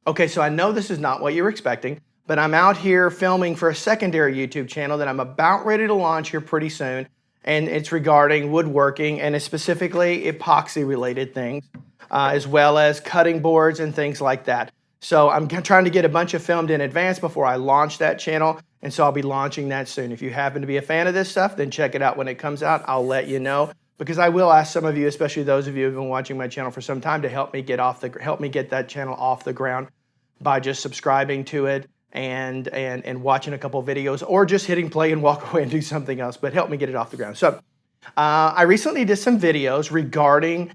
Okay, so I know this is not what you're expecting, but I'm out here filming for a secondary YouTube channel that I'm about ready to launch here pretty soon, and it's regarding woodworking, and it's specifically epoxy-related things, as well as cutting boards and things like that. So I'm trying to get a bunch of filmed in advance before I launch that channel, and so I'll be launching that soon. If you happen to be a fan of this stuff, then check it out when it comes out. I'll let you know, because I will ask some of you, especially those of you who've been watching my channel for some time, to help me get that channel off the ground by just subscribing to it and watching a couple videos, or just hitting play and walk away and do something else, but help me get it off the ground. So I recently did some videos regarding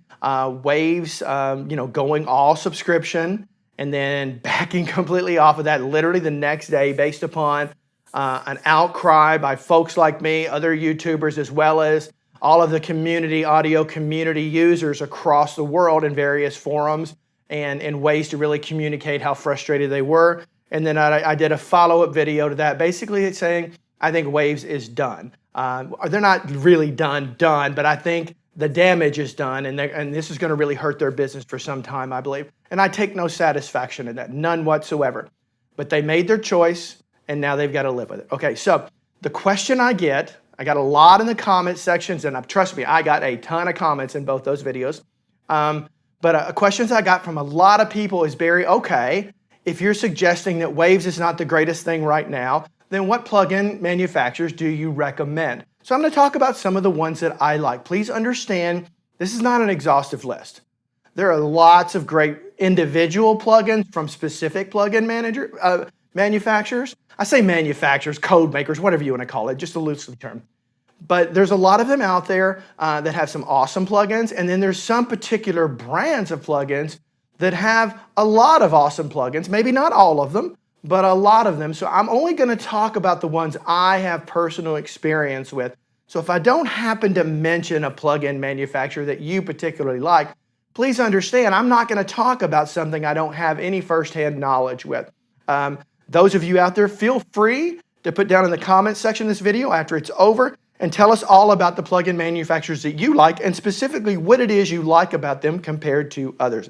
Waves, going all subscription and then backing completely off of that literally the next day, based upon an outcry by folks like me, other YouTubers, as well as all of the audio community users across the world in various forums and ways to really communicate how frustrated they were. And then I did a follow-up video to that, basically saying I think Waves is done. They're not really done, but I think the damage is done, and this is going to really hurt their business for some time, I believe. And I take no satisfaction in that, none whatsoever. But they made their choice, and now they've got to live with it. Okay, so the question I got a lot in the comment sections, and trust me, I got a ton of comments in both those videos. But questions I got from a lot of people is, Barry, okay, if you're suggesting that Waves is not the greatest thing right now, then what plugin manufacturers do you recommend? So I'm going to talk about some of the ones that I like. Please understand, this is not an exhaustive list. There are lots of great individual plugins from specific plugin manufacturers. I say manufacturers, code makers, whatever you want to call it, just a loosely term. But there's a lot of them out there that have some awesome plugins, and then there's some particular brands of plugins that have a lot of awesome plugins, maybe not all of them, but a lot of them. So I'm only going to talk about the ones I have personal experience with. So if I don't happen to mention a plugin manufacturer that you particularly like, please understand I'm not going to talk about something I don't have any firsthand knowledge with. Those of you out there, feel free to put down in the comments section of this video after it's over and tell us all about the plugin manufacturers that you like, and specifically what it is you like about them compared to others.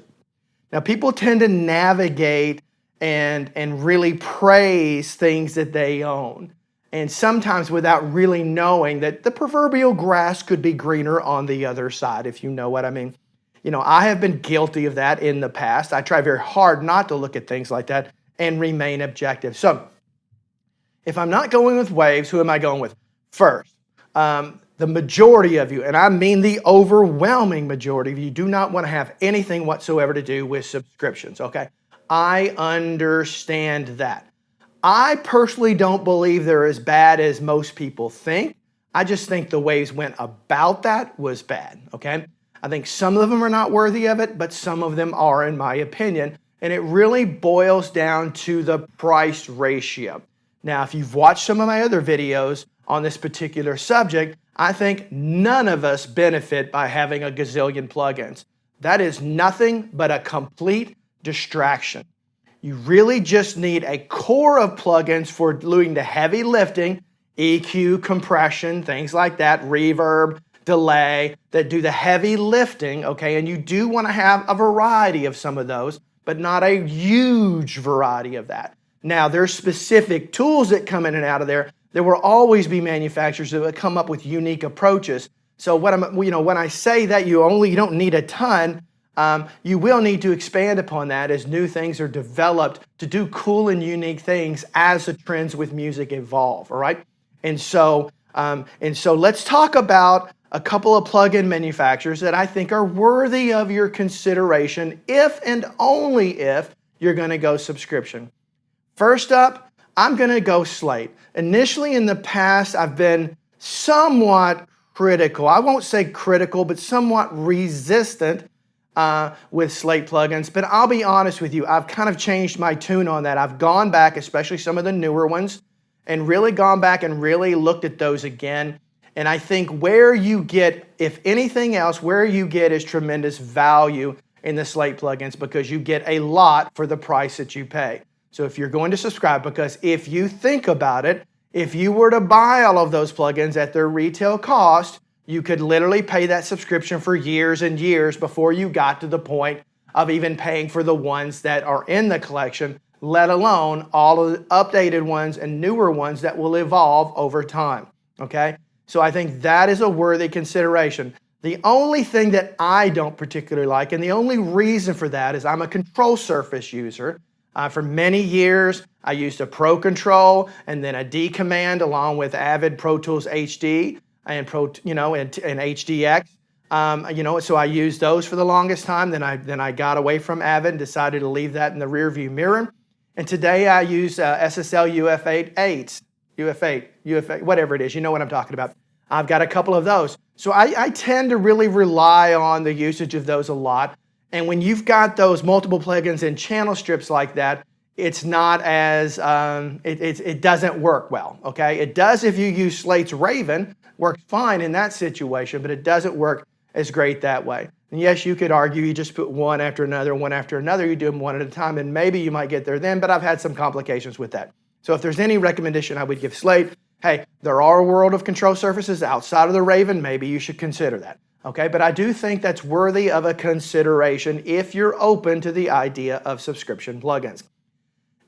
Now, people tend to navigate and really praise things that they own, and sometimes without really knowing that the proverbial grass could be greener on the other side, if you know what I mean. You know, I have been guilty of that in the past. I try very hard not to look at things like that and remain objective. So if I'm not going with Waves, who am I going with? First, the majority of you, and I mean the overwhelming majority of you, do not want to have anything whatsoever to do with subscriptions, okay? I understand that. I personally don't believe they're as bad as most people think. I just think the Waves went about that was bad, okay? I think some of them are not worthy of it, but some of them are, in my opinion, and it really boils down to the price ratio. Now, if you've watched some of my other videos on this particular subject, I think none of us benefit by having a gazillion plugins. That is nothing but a complete distraction. You really just need a core of plugins for doing the heavy lifting, EQ, compression, things like that, reverb, delay, that do the heavy lifting, okay? And you do want to have a variety of some of those, but not a huge variety of that. Now, there's specific tools that come in and out of there. There will always be manufacturers that will come up with unique approaches. So when I say that you don't need a ton, you will need to expand upon that as new things are developed to do cool and unique things as the trends with music evolve, all right? And so let's talk about a couple of plugin manufacturers that I think are worthy of your consideration if and only if you're going to go subscription. First up, I'm going to go Slate. Initially in the past, I've been somewhat critical. I won't say critical, but somewhat resistant with Slate plugins. But I'll be honest with you, I've kind of changed my tune on that. I've gone back, especially some of the newer ones, and really gone back and really looked at those again. And I think where you get, if anything else, where you get is tremendous value in the Slate plugins, because you get a lot for the price that you pay. So if you're going to subscribe, because if you think about it, if you were to buy all of those plugins at their retail cost, you could literally pay that subscription for years and years before you got to the point of even paying for the ones that are in the collection, let alone all of the updated ones and newer ones that will evolve over time, okay? So I think that is a worthy consideration. The only thing that I don't particularly like, and the only reason for that, is I'm a control surface user. For many years, I used a Pro Control and then a D command along with Avid Pro Tools HD and and HDX. So I used those for the longest time. Then I got away from Avid and decided to leave that in the rearview mirror. And today I use SSL UF8, whatever it is. You know what I'm talking about. I've got a couple of those. So I tend to really rely on the usage of those a lot. And when you've got those multiple plugins and channel strips like that, it's not as, it doesn't work well, okay? It does if you use Slate's Raven, works fine in that situation, but it doesn't work as great that way. And yes, you could argue you just put one after another, you do them one at a time, and maybe you might get there then, but I've had some complications with that. So if there's any recommendation I would give Slate, hey, there are a world of control surfaces outside of the Raven, maybe you should consider that. Okay, but I do think that's worthy of a consideration if you're open to the idea of subscription plugins.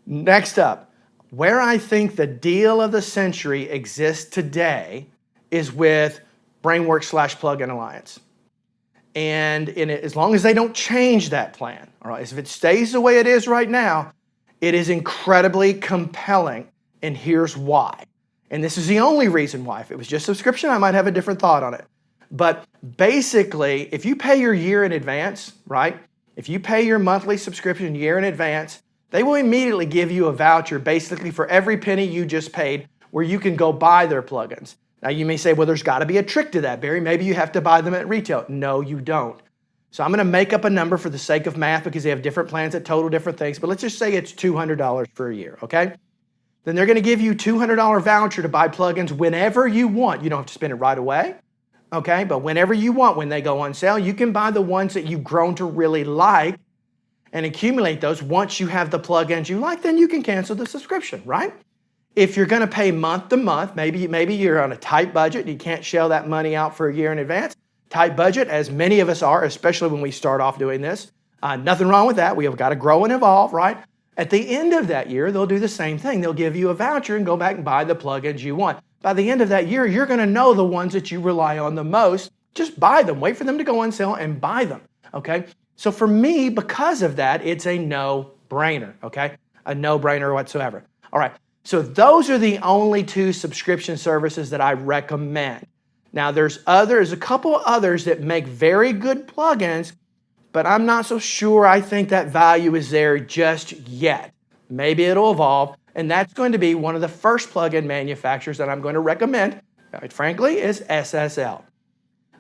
Next up, where I think the deal of the century exists today is with Brainworks /Plugin Alliance. And as long as they don't change that plan, all right, if it stays the way it is right now, it is incredibly compelling, and here's why. And this is the only reason why. If it was just subscription, I might have a different thought on it. But basically, if you pay your year in advance, right? If you pay your monthly subscription year in advance, they will immediately give you a voucher basically for every penny you just paid where you can go buy their plugins. Now you may say, well, there's got to be a trick to that, Barry. Maybe you have to buy them at retail. No, you don't. So I'm going to make up a number for the sake of math because they have different plans that total different things. But let's just say it's $200 for a year, okay? Then they're going to give you a $200 voucher to buy plugins whenever you want. You don't have to spend it right away. Okay, but whenever you want, when they go on sale, you can buy the ones that you've grown to really like and accumulate those. Once you have the plugins you like, then you can cancel the subscription, right? If you're going to pay month to month, maybe you're on a tight budget and you can't shell that money out for a year in advance. Tight budget, as many of us are, especially when we start off doing this. Nothing wrong with that. We have got to grow and evolve, right? At the end of that year, they'll do the same thing. They'll give you a voucher and go back and buy the plugins you want. By the end of that year, you're going to know the ones that you rely on the most. Just buy them. Wait for them to go on sale and buy them, okay? So for me, because of that, it's a no-brainer, okay? A no-brainer whatsoever. All right, so those are the only two subscription services that I recommend. Now, there's a couple others that make very good plugins, but I'm not so sure I think that value is there just yet. Maybe it'll evolve. And that's going to be one of the first plugin manufacturers that I'm going to recommend, quite frankly, is SSL.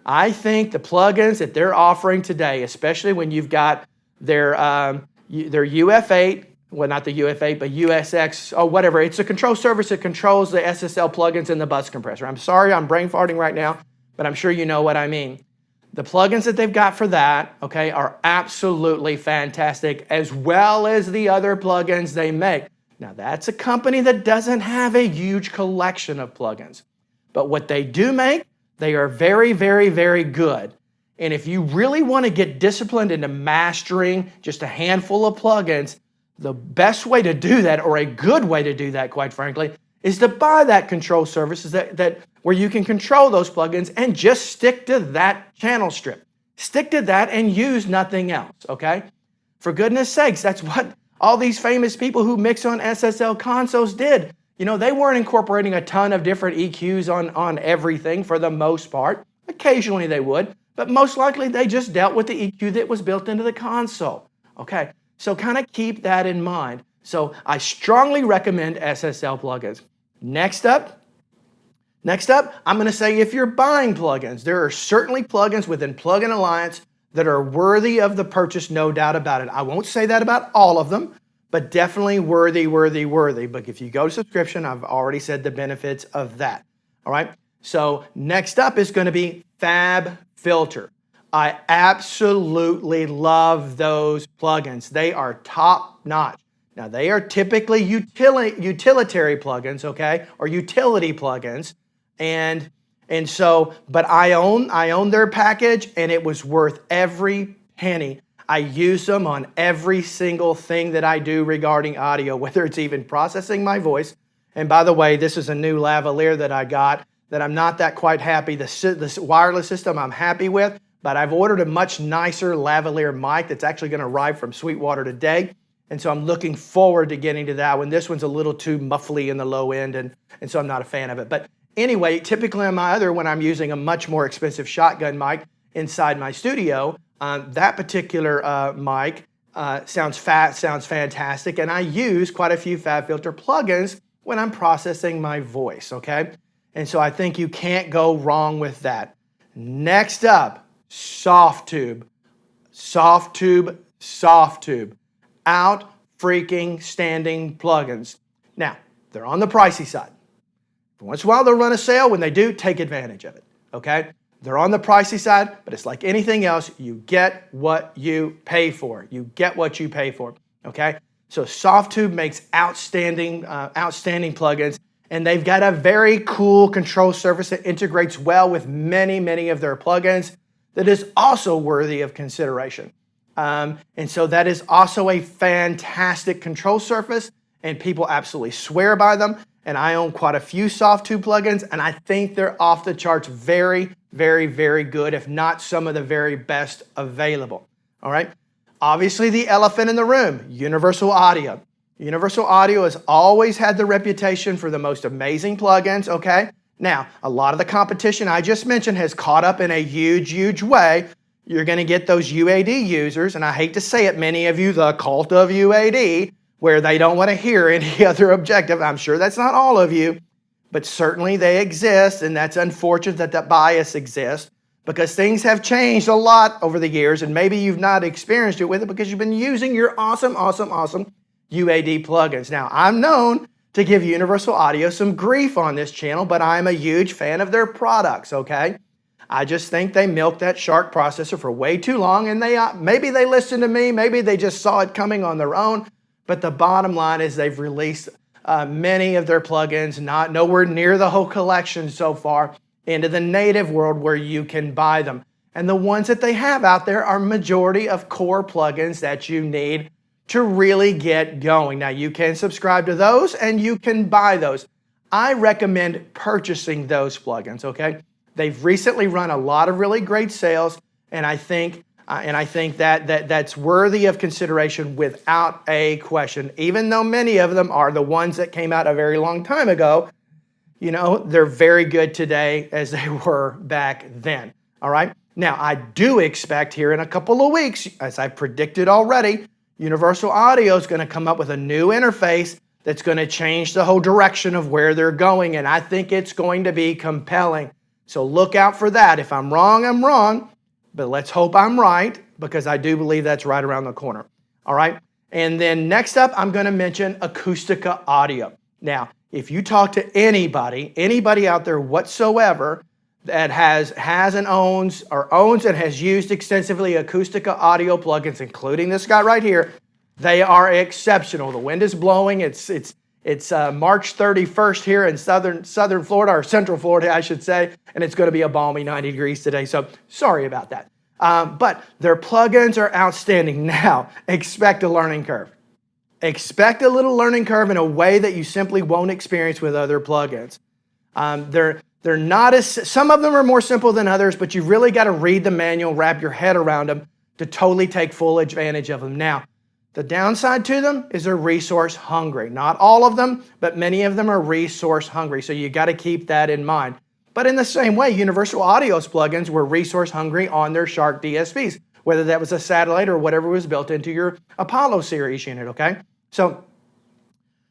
I think the plugins that they're offering today, especially when you've got their UF8, well, not the UF8, but USX, or whatever. It's a control service that controls the SSL plugins in the bus compressor. I'm sorry, I'm brain farting right now, but I'm sure you know what I mean. The plugins that they've got for that, okay, are absolutely fantastic, as well as the other plugins they make. Now, that's a company that doesn't have a huge collection of plugins. But what they do make, they are very, very, very good. And if you really want to get disciplined into mastering just a handful of plugins, the best way to do that, or a good way to do that, quite frankly, is to buy that control services where you can control those plugins and just stick to that channel strip. Stick to that and use nothing else, okay? For goodness sakes, that's what all these famous people who mix on SSL consoles did. You know, they weren't incorporating a ton of different EQs on everything for the most part. Occasionally they would, but most likely they just dealt with the EQ that was built into the console. Okay, so kind of keep that in mind. So I strongly recommend SSL plugins. Next up, I'm going to say if you're buying plugins, there are certainly plugins within Plugin Alliance that are worthy of the purchase, no doubt about it. I won't say that about all of them, but definitely worthy. But if you go to subscription, I've already said the benefits of that. All right. So next up is going to be FabFilter. I absolutely love those plugins. They are top notch. Now they are typically utilitary plugins, okay, or utility plugins, but I own their package, and it was worth every penny. I use them on every single thing that I do regarding audio, whether it's even processing my voice. And by the way, this is a new lavalier that I got that I'm not that quite happy. The wireless system I'm happy with, but I've ordered a much nicer lavalier mic that's actually going to arrive from Sweetwater today. And so I'm looking forward to getting to that one. This one's a little too muffly in the low end, and so I'm not a fan of it. But anyway, typically on my other, when I'm using a much more expensive shotgun mic inside my studio, that particular mic sounds fantastic, and I use quite a few FabFilter plugins when I'm processing my voice, okay? And so I think you can't go wrong with that. Next up, Softube. Softube. Out freaking standing plugins. Now, they're on the pricey side. Once in a while they'll run a sale. When they do, take advantage of it, okay? They're on the pricey side, but it's like anything else. You get what you pay for. You get what you pay for, okay? So Softube makes outstanding plugins, and they've got a very cool control surface that integrates well with many of their plugins that is also worthy of consideration. And so that is also a fantastic control surface, and people absolutely swear by them. And I own quite a few Softube plugins, and I think they're off the charts very good, if not some of the very best available. All right. Obviously, the elephant in the room, Universal Audio. Universal Audio has always had the reputation for the most amazing plugins, okay? Now, a lot of the competition I just mentioned has caught up in a huge way. You're going to get those UAD users, and I hate to say it, many of you, the cult of UAD, where they don't want to hear any other objective. I'm sure that's not all of you, but certainly they exist, and that's unfortunate that that bias exists because things have changed a lot over the years, and maybe you've not experienced it with it because you've been using your awesome UAD plugins. Now, I'm known to give Universal Audio some grief on this channel, but I'm a huge fan of their products, okay? I just think they milked that Shark processor for way too long, and maybe they listened to me, maybe they just saw it coming on their own, but the bottom line is they've released many of their plugins, nowhere near the whole collection so far, into the native world where you can buy them. And the ones that they have out there are majority of core plugins that you need to really get going. Now, you can subscribe to those and you can buy those. I recommend purchasing those plugins, okay? They've recently run a lot of really great sales, and I think that's worthy of consideration without a question. Even though many of them are the ones that came out a very long time ago, you know, they're very good today as they were back then, all right? Now, I do expect here in a couple of weeks, as I predicted already, Universal Audio is going to come up with a new interface that's going to change the whole direction of where they're going, and I think it's going to be compelling. So look out for that. If I'm wrong, I'm wrong, but let's hope I'm right, because I do believe that's right around the corner, all right? And then next up, I'm going to mention Acustica Audio. Now, if you talk to anybody out there whatsoever that has and owns and has used extensively Acustica Audio plugins, including this guy right here, they are exceptional. The wind is blowing. It's March 31st here in southern Florida, or Central Florida, I should say, and it's going to be a balmy 90 degrees today, so sorry about that. But their plugins are outstanding. Now, expect a learning curve. Expect a little learning curve in a way that you simply won't experience with other plugins. They're not some of them are more simple than others, but you've really got to read the manual, wrap your head around them to totally take full advantage of them. Now, the downside to them is they're resource hungry. Not all of them, but many of them are resource hungry, so you got to keep that in mind. But in the same way, Universal Audio's plugins were resource hungry on their Shark DSPs, whether that was a satellite or whatever was built into your Apollo series unit, okay? So,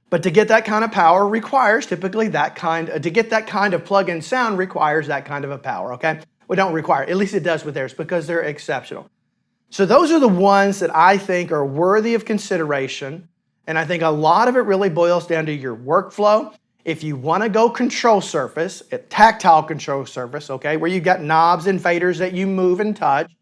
but to get that kind of power requires typically to get that kind of plug-in sound requires that kind of a power, okay? Well, don't require, at least it does with theirs, because they're exceptional. So those are the ones that I think are worthy of consideration, and I think a lot of it really boils down to your workflow. If you want to go control surface, a tactile control surface, okay, where you've got knobs and faders that you move and touch,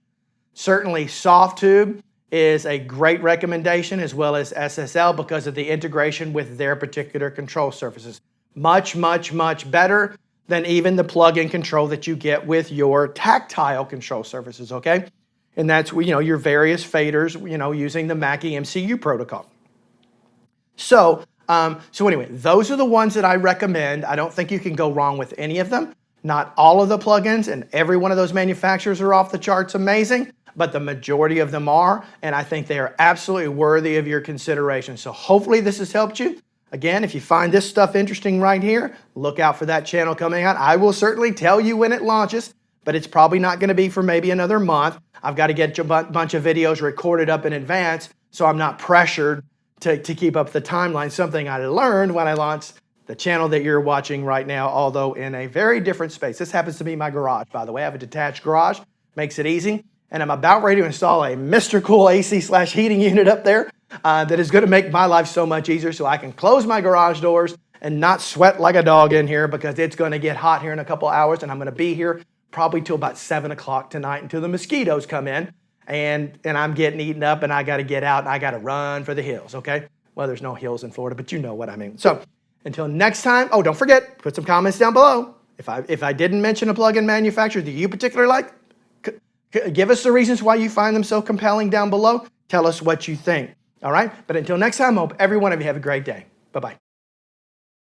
certainly Softube is a great recommendation, as well as SSL, because of the integration with their particular control surfaces. Much better than even the plug-in control that you get with your tactile control surfaces, okay? And that's, your various faders, using the Mackie MCU protocol. So anyway, those are the ones that I recommend. I don't think you can go wrong with any of them. Not all of the plugins and every one of those manufacturers are off the charts amazing, but the majority of them are, and I think they are absolutely worthy of your consideration. So hopefully this has helped you. Again, if you find this stuff interesting right here, look out for that channel coming out. I will certainly tell you when it launches, but it's probably not going to be for maybe another month. I've got to get a bunch of videos recorded up in advance, so I'm not pressured to keep up the timeline. Something I learned when I launched the channel that you're watching right now, although in a very different space. This happens to be my garage, by the way. I have a detached garage, makes it easy. And I'm about ready to install a Mr. Cool AC/heating unit up there that is going to make my life so much easier so I can close my garage doors and not sweat like a dog in here, because it's going to get hot here in a couple hours, and I'm going to be here probably till about 7 o'clock tonight until the mosquitoes come in, and I'm getting eaten up, and I got to get out and I got to run for the hills, okay? Well, there's no hills in Florida, but you know what I mean. So until next time, oh, don't forget, put some comments down below. If I didn't mention a plugin manufacturer that you particularly like, give us the reasons why you find them so compelling down below. Tell us what you think, all right? But until next time, I hope every one of you have a great day. Bye-bye.